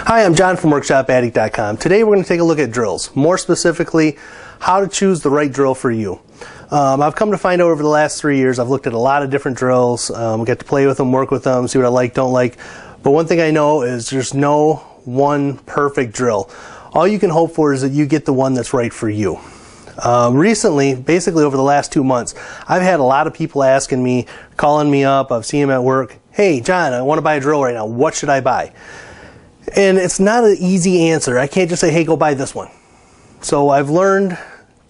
Hi, I'm John from WorkshopAddict.com. Today we're going to take a look at drills. More specifically, how to choose the right drill for you. I've come to find out over the last 3 years, I've looked at a lot of different drills, get to play with them, work with them, see what I like, don't like. But one thing I know is there's no one perfect drill. All you can hope for is that you get the one that's right for you. Recently, basically over the last 2 months, I've had a lot of people asking me, calling me up, I've seen them at work, hey John, I want to buy a drill right now, what should I buy? And it's not an easy answer. I can't just say, hey, go buy this one. So I've learned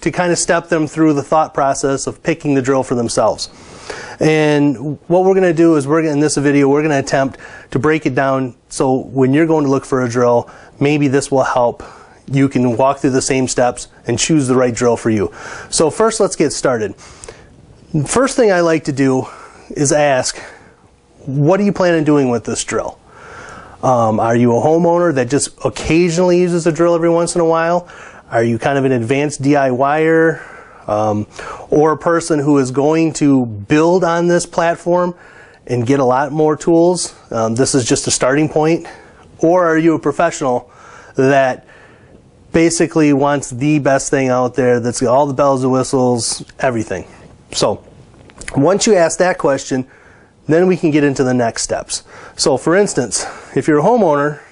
to kind of step them through the thought process of picking the drill for themselves. And what we're going to do is in this video, we're going to attempt to break it down so when you're going to look for a drill, maybe this will help. You can walk through the same steps and choose the right drill for you. So first, let's get started. First thing I like to do is ask, what do you plan on doing with this drill? Are you a homeowner that just occasionally uses a drill every once in a while? Are you kind of an advanced DIYer? Or a person who is going to build on this platform and get a lot more tools? This is just a starting point. Or are you a professional that basically wants the best thing out there, that's got all the bells and whistles, everything? So once you ask that question, then we can get into the next steps. So for instance, if you're a homeowner,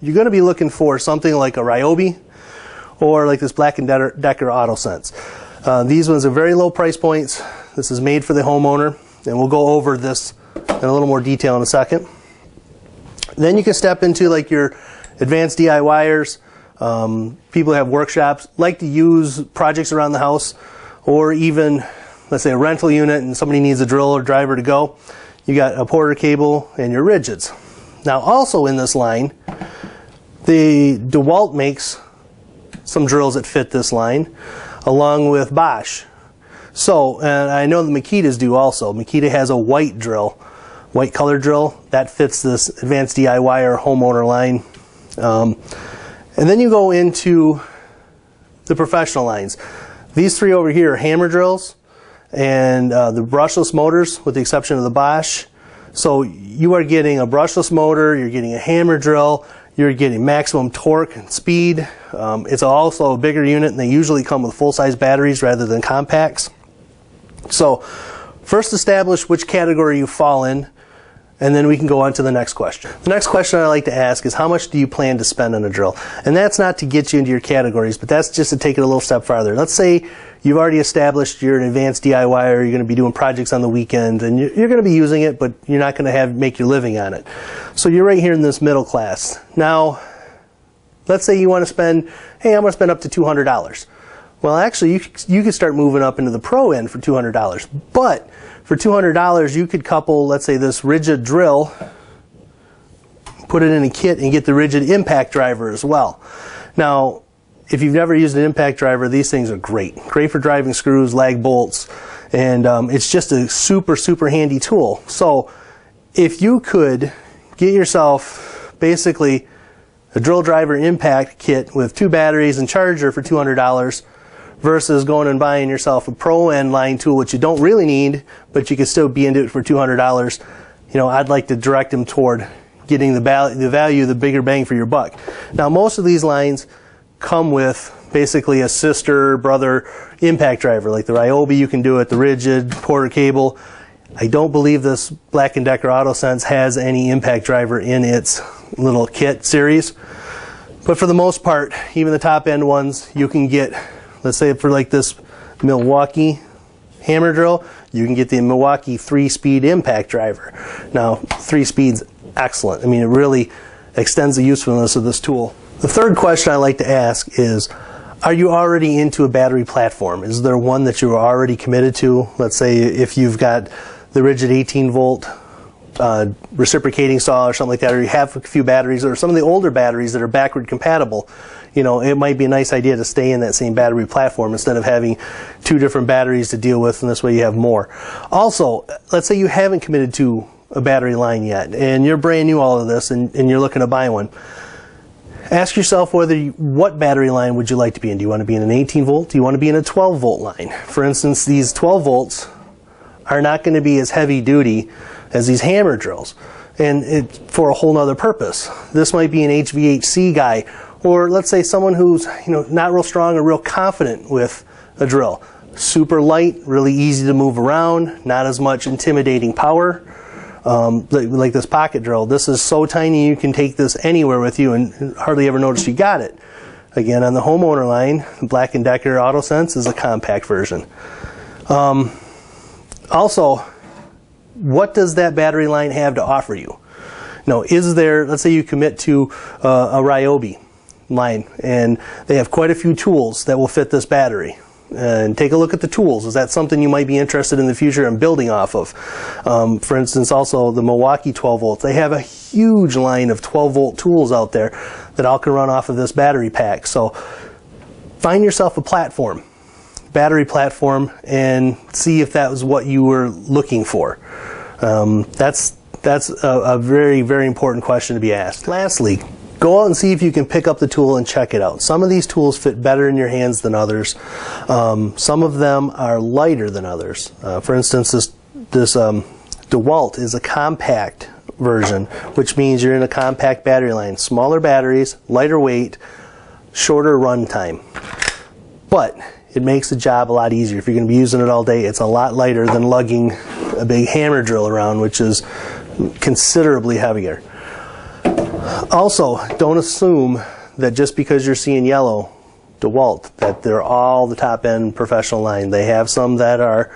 you're going to be looking for something like a Ryobi or like this Black & Decker AutoSense. These ones are very low price points. This is made for the homeowner, and we'll go over this in a little more detail in a second. Then you can step into like your advanced DIYers, people who have workshops, like to use projects around the house, or even, let's say, a rental unit and somebody needs a drill or driver to go. You got a Porter cable and your rigids. Now also in this line, the DeWalt makes some drills that fit this line, along with Bosch. So, and I know the Makitas do also. Makita has a white drill, white color drill, that fits this advanced DIY or homeowner line. And then you go into the professional lines. These three over here are hammer drills and the brushless motors, with the exception of the Bosch. So you are getting a brushless motor, you're getting a hammer drill, you're getting maximum torque and speed. It's also a bigger unit, and they usually come with full-size batteries rather than compacts. So first establish which category you fall in, and then we can go on to the next question. The next question I like to ask is, how much do you plan to spend on a drill? And that's not to get you into your categories, but that's just to take it a little step farther. Let's say you've already established you're an advanced DIYer, you're going to be doing projects on the weekend, and you're going to be using it, but you're not going to make your living on it. So you're right here in this middle class. Now, let's say you want to spend, hey, I'm going to spend up to $200. Well, actually, you could start moving up into the pro end for $200. But for $200, you could couple, let's say, this rigid drill, put it in a kit, and get the rigid impact driver as well. Now, if you've never used an impact driver, these things are great. Great for driving screws, lag bolts, and it's just a super, super handy tool. So if you could get yourself basically a drill driver impact kit with 2 batteries and charger for $200 versus going and buying yourself a pro end line tool, which you don't really need, but you can still be into it for $200, you know, I'd like to direct them toward getting the value, the bigger bang for your buck. Now, most of these lines come with basically a sister, brother impact driver, like the Ryobi, you can do it, the rigid, Porter cable. I don't believe this Black & Decker AutoSense has any impact driver in its little kit series. But for the most part, even the top end ones, you can get, let's say for like this Milwaukee hammer drill, you can get the Milwaukee 3-speed impact driver. Now, 3 speed's excellent. I mean, it really extends the usefulness of this tool. The third question I like to ask is, are you already into a battery platform? Is there one that you are already committed to? Let's say if you've got the rigid 18-volt reciprocating saw or something like that, or you have a few batteries, or some of the older batteries that are backward compatible, you know, it might be a nice idea to stay in that same battery platform instead of having 2 different batteries to deal with, and this way you have more. Also, let's say you haven't committed to a battery line yet, and you're brand new all of this, and you're looking to buy one. Ask yourself what battery line would you like to be in. Do you want to be in an 18 volt? Do you want to be in a 12 volt line? For instance, these 12 volts are not going to be as heavy duty as these hammer drills, and it's for a whole nother purpose. This might be an HVAC guy, or let's say someone who's not real strong or real confident with a drill. Super light, really easy to move around, not as much intimidating power. Like this pocket drill, this is so tiny you can take this anywhere with you and hardly ever notice you got it. Again, on the homeowner line, Black & Decker AutoSense is a compact version. Also, what does that battery line have to offer you? Now, is there, let's say you commit to a Ryobi line, and they have quite a few tools that will fit this battery. And take a look at the tools. Is that something you might be interested in the future and building off of? For instance, also the Milwaukee 12 volts. They have a huge line of 12 volt tools out there that all can run off of this battery pack. So find yourself a platform, battery platform, and see if that was what you were looking for. That's a very, very important question to be asked. Lastly, go out and see if you can pick up the tool and check it out. Some of these tools fit better in your hands than others. Some of them are lighter than others. For instance, this DeWalt is a compact version, which means you're in a compact battery line. Smaller batteries, lighter weight, shorter run time. But it makes the job a lot easier. If you're going to be using it all day, it's a lot lighter than lugging a big hammer drill around, which is considerably heavier. Also, don't assume that just because you're seeing yellow DeWalt that they're all the top-end professional line. They have some that are,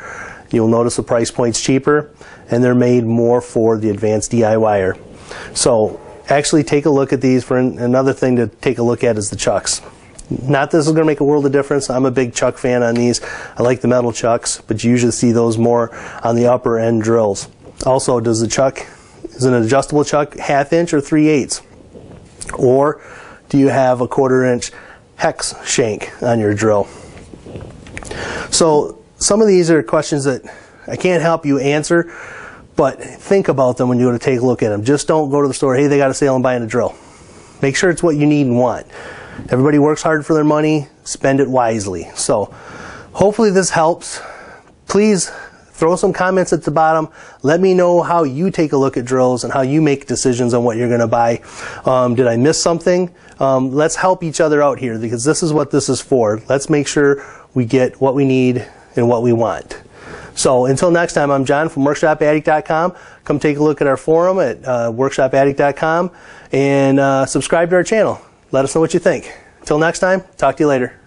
you'll notice the price point's cheaper, and they're made more for the advanced DIYer. So actually take a look at these. For another thing to take a look at is the chucks. Not that this is going to make a world of difference. I'm a big chuck fan on these. I like the metal chucks, but you usually see those more on the upper end drills. Also, does the chuck, is it an adjustable chuck, 1/2 inch or 3/8? Or do you have a 1/4 inch hex shank on your drill? So some of these are questions that I can't help you answer, but think about them when you go to take a look at them. Just don't go to the store, hey, they got a sale, I'm buying a drill. Make sure it's what you need and want. Everybody works hard for their money, spend it wisely. So hopefully this helps. Please throw some comments at the bottom. Let me know how you take a look at drills and how you make decisions on what you're going to buy. Did I miss something? Let's help each other out here, because this is what this is for. Let's make sure we get what we need and what we want. So until next time, I'm John from WorkshopAddict.com. Come take a look at our forum at WorkshopAddict.com and subscribe to our channel. Let us know what you think. Until next time, talk to you later.